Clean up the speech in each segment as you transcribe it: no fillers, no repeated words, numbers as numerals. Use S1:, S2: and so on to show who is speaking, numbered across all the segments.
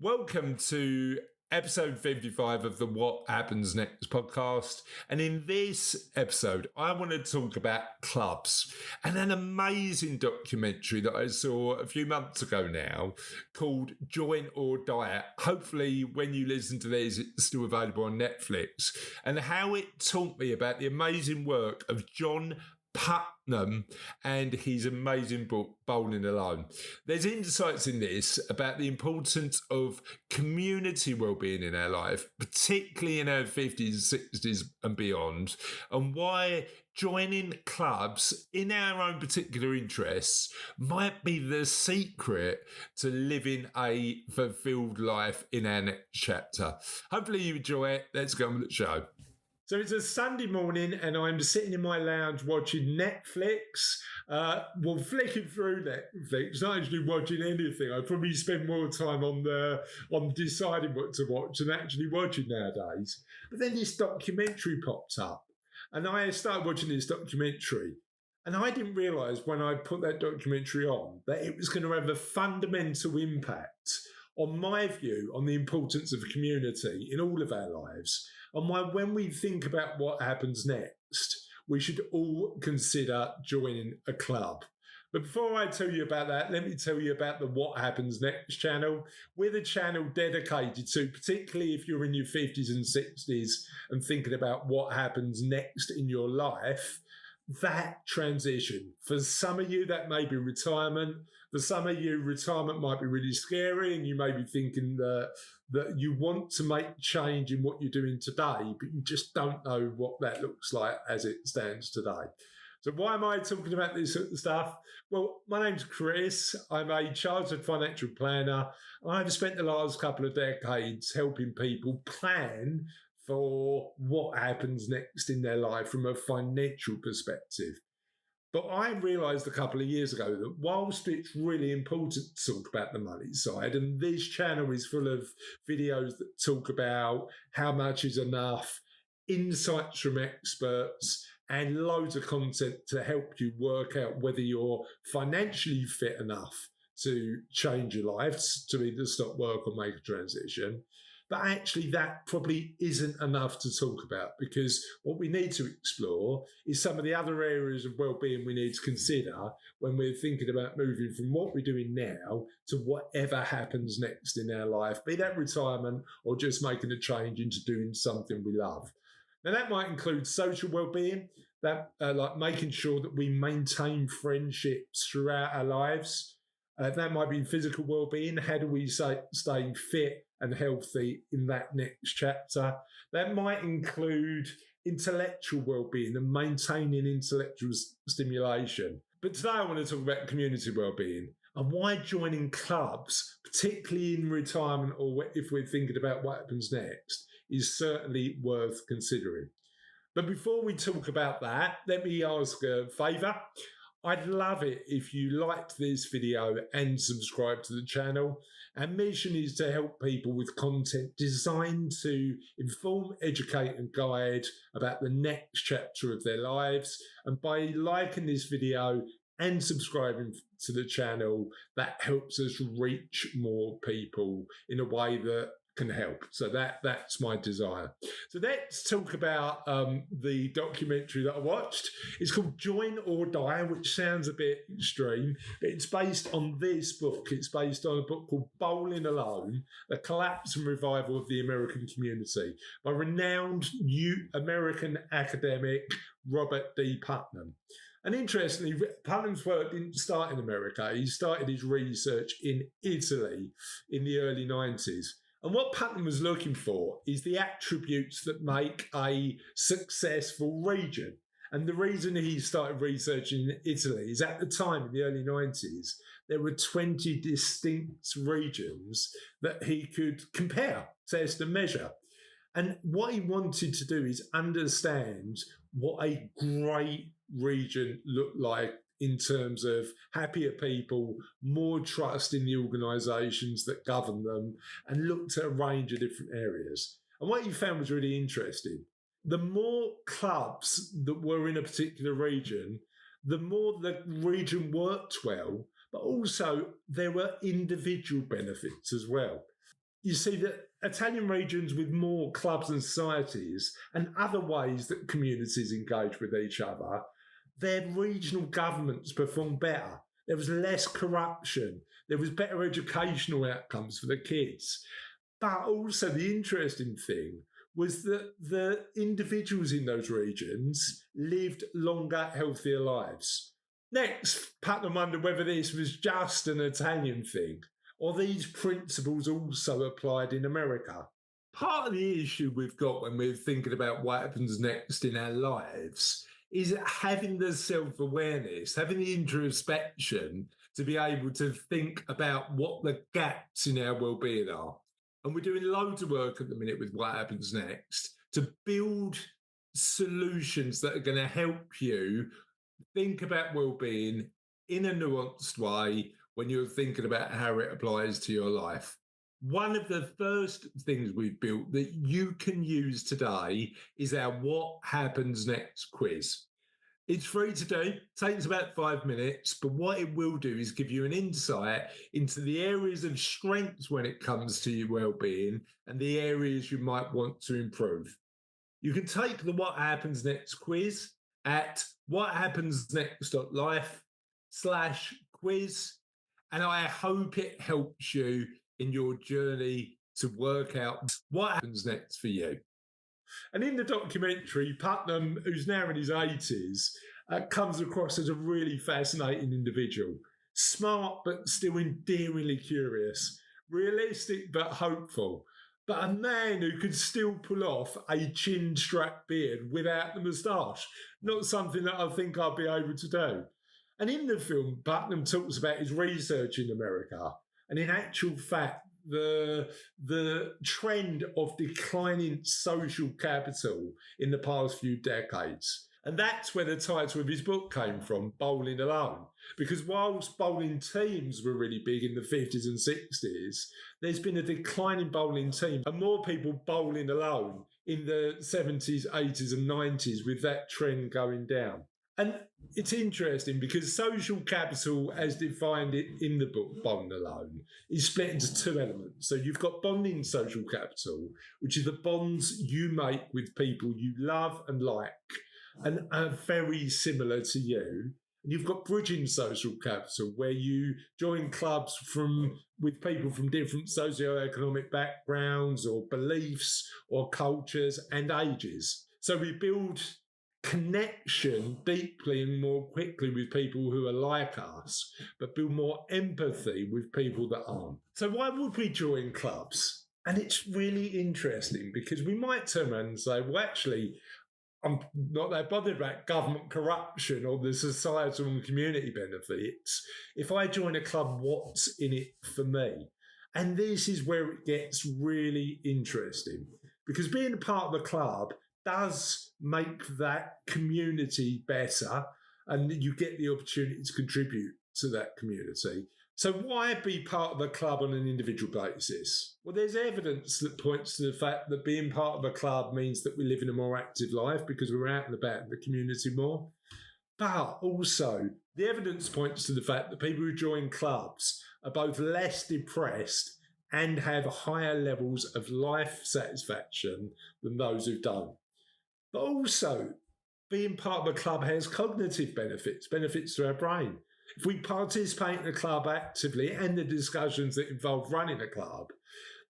S1: Welcome to episode 55 of the What Happens Next podcast. And in this episode, I want to talk about clubs and an amazing documentary that I saw a few months ago now called Join or Die. Hopefully, when you listen to this, it's still available on Netflix. And how it taught me about the amazing work of John Putnam and his amazing book Bowling Alone. There's insights in this about the importance of community well-being in our life, particularly in our 50s, 60s and beyond, and why joining clubs in our own particular interests might be the secret to living a fulfilled life in our next chapter. Hopefully you enjoy it. Let's go on with the show. So it's a Sunday morning and I'm sitting in my lounge watching Netflix, flicking through Netflix, not actually watching anything. I probably spend more time on deciding what to watch than actually watching nowadays. But then this documentary popped up and I started watching this documentary and I didn't realise when I put that documentary on that it was going to have a fundamental impact on my view on the importance of community in all of our lives. And why, when we think about what happens next, we should all consider joining a club. But before I tell you about that, let me tell you about the What Happens Next channel. We're the channel dedicated to, particularly if you're in your 50s and 60s and thinking about what happens next in your life, that transition. For some of you, that may be retirement. For some of you, retirement might be really scary and you may be thinking that you want to make change in what you're doing today, but you just don't know what that looks like as it stands today. So why am I talking about this sort of stuff? Well, my name's Chris. I'm a childhood financial planner. I've spent the last couple of decades helping people plan for what happens next in their life from a financial perspective. But I realised a couple of years ago that whilst it's really important to talk about the money side, and this channel is full of videos that talk about how much is enough, insights from experts, and loads of content to help you work out whether you're financially fit enough to change your life, to either stop work or make a transition. But actually, that probably isn't enough to talk about, because what we need to explore is some of the other areas of well-being we need to consider when we're thinking about moving from what we're doing now to whatever happens next in our life, be that retirement or just making a change into doing something we love. Now, that might include social well-being, that like making sure that we maintain friendships throughout our lives. That might be physical well-being. How do we stay fit and healthy in that next chapter? That might include intellectual well-being and maintaining intellectual stimulation. But today I want to talk about community well-being and why joining clubs, particularly in retirement or if we're thinking about what happens next, is certainly worth considering. But before we talk about that, let me ask a favour. I'd love it if you liked this video and subscribe to the channel. Our mission is to help people with content designed to inform, educate and guide about the next chapter of their lives. And by liking this video and subscribing to the channel, that helps us reach more people in a way that can help. So that's my desire. So let's talk about the documentary that I watched. It's called Join or Die, which sounds a bit extreme, but it's based on this book. It's based on a book called Bowling Alone, The Collapse and Revival of the American Community by renowned American academic Robert D. Putnam. And interestingly, Putnam's work didn't start in America. He started his research in Italy in the early 90s. And what Putnam was looking for is the attributes that make a successful region. And the reason he started researching in Italy is at the time, in the early 90s, there were 20 distinct regions that he could compare, test and measure. And what he wanted to do is understand what a great region looked like in terms of happier people, more trust in the organisations that govern them, and looked at a range of different areas. And what he found was really interesting. The more clubs that were in a particular region, the more the region worked well, but also there were individual benefits as well. you see that Italian regions with more clubs and societies and other ways that communities engage with each other, their regional governments performed better. There was less corruption. There was better educational outcomes for the kids. But also the interesting thing was that the individuals in those regions lived longer, healthier lives. Next, Putnam wondered whether this was just an Italian thing, or these principles also applied in America. Part of the issue we've got when we're thinking about what happens next in our lives is having the self-awareness, having the introspection to be able to think about what the gaps in our well-being are. And we're doing loads of work at the minute with what happens next to build solutions that are going to help you think about well-being in a nuanced way when you're thinking about how it applies to your life. One of the first things we've built that you can use today is our What Happens Next quiz. It's free to do, takes about 5 minutes, but what it will do is give you an insight into the areas of strengths when it comes to your well-being and the areas you might want to improve. You can take the What Happens Next quiz at whathappensnext.life/quiz, and I hope it helps you in your journey to work out what happens next for you. And in the documentary, Putnam, who's now in his 80s, comes across as a really fascinating individual. Smart, but still endearingly curious. Realistic, but hopeful. But a man who could still pull off a chin-strap beard without the moustache. Not something that I think I'd be able to do. And in the film, Putnam talks about his research in America. And in actual fact, the trend of declining social capital in the past few decades. And that's where the title of his book came from, Bowling Alone. Because whilst bowling teams were really big in the 50s and 60s, there's been a decline in bowling teams and more people bowling alone in the 70s, 80s and 90s with that trend going down. And it's interesting because social capital, as defined it in the book Bowling Alone, is split into two elements. So you've got bonding social capital, which is the bonds you make with people you love and like and are very similar to you. And you've got bridging social capital, where you join clubs with people from different socioeconomic backgrounds or beliefs or cultures and ages. So we build connection deeply and more quickly with people who are like us, but build more empathy with people that aren't. So why would we join clubs? And it's really interesting because we might turn around and say, well, actually, I'm not that bothered about government corruption or the societal and community benefits. If I join a club, what's in it for me? And this is where it gets really interesting because being a part of the club does make that community better and you get the opportunity to contribute to that community. So why be part of a club on an individual basis? Well, there's evidence that points to the fact that being part of a club means that we live in a more active life because we're out and about in the community more. But also, the evidence points to the fact that people who join clubs are both less depressed and have higher levels of life satisfaction than those who don't. But also, being part of a club has cognitive benefits to our brain. If we participate in a club actively and the discussions that involve running a club,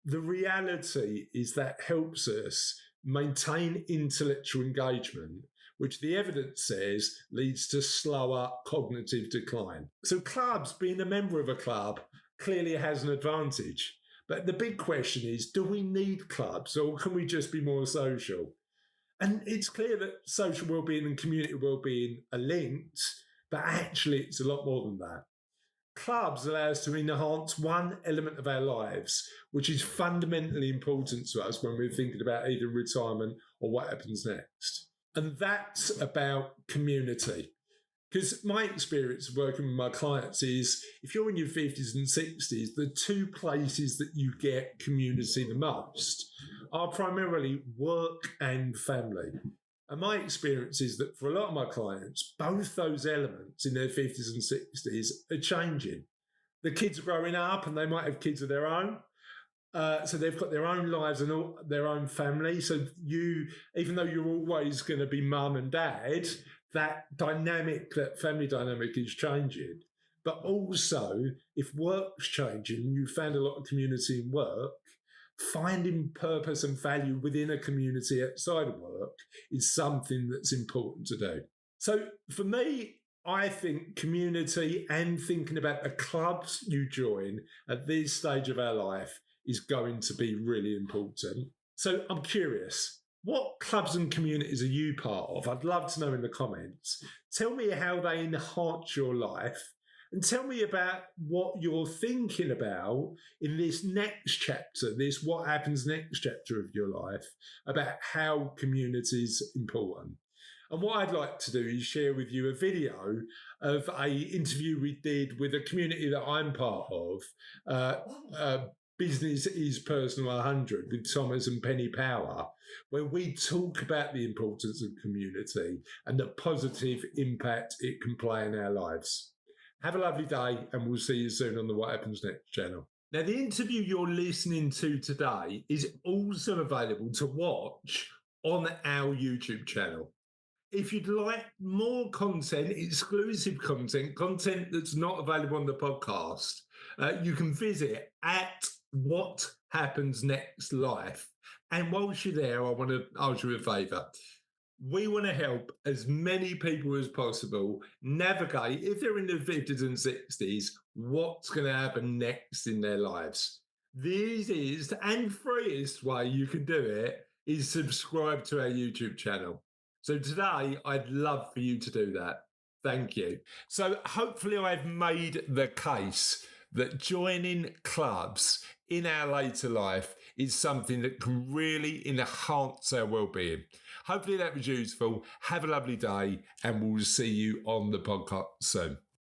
S1: the reality is that helps us maintain intellectual engagement, which the evidence says leads to slower cognitive decline. So clubs, being a member of a club, clearly has an advantage. But the big question is, do we need clubs or can we just be more social? And it's clear that social well-being and community well-being are linked, but actually it's a lot more than that. Clubs allow us to enhance one element of our lives, which is fundamentally important to us when we're thinking about either retirement or what happens next. And that's about community. Because my experience of working with my clients is if you're in your 50s and 60s, the two places that you get community the most are primarily work and family. And my experience is that for a lot of my clients, both those elements in their 50s and 60s are changing. The kids are growing up and they might have kids of their own.
S2: So they've got their own lives and their own family. So even though you're always going to be mum and dad, that family dynamic is changing. But also, if work's changing, you found a lot of community in work, finding purpose and value within a community outside of work is something that's important to do. So for me, I think community and thinking about the clubs you join at this stage of our life is going to be really important. So I'm curious, what clubs and communities are you part of? I'd love to know in the comments. Tell me how they enhance your life and tell me about what you're thinking about in this next chapter, this what happens next chapter of your life, about how community is important. And what I'd like to do is share with you a video of a interview we did with a community that I'm part of, Business is Personal 100 with Thomas and Penny Power, where we talk about the importance of community and the positive impact it can play in our lives. Have a lovely day, and we'll see you soon on the What Happens Next channel. Now, the interview you're listening to today is also available to watch on our YouTube channel. If you'd like more content, exclusive content that's not available on the podcast, you can visit at What Happens Next Life. And whilst you're there, I want to ask you a favour. We want to help as many people as possible navigate, if they're in their 50s and 60s, what's going to happen next in their lives. The easiest and freest way you can do it is subscribe to our YouTube channel. So today, I'd love for you to do that. Thank you. So hopefully I've made the case that joining clubs in our later life is something that can really enhance our well-being. Hopefully that was useful. Have a lovely day, and we'll see you on the podcast soon.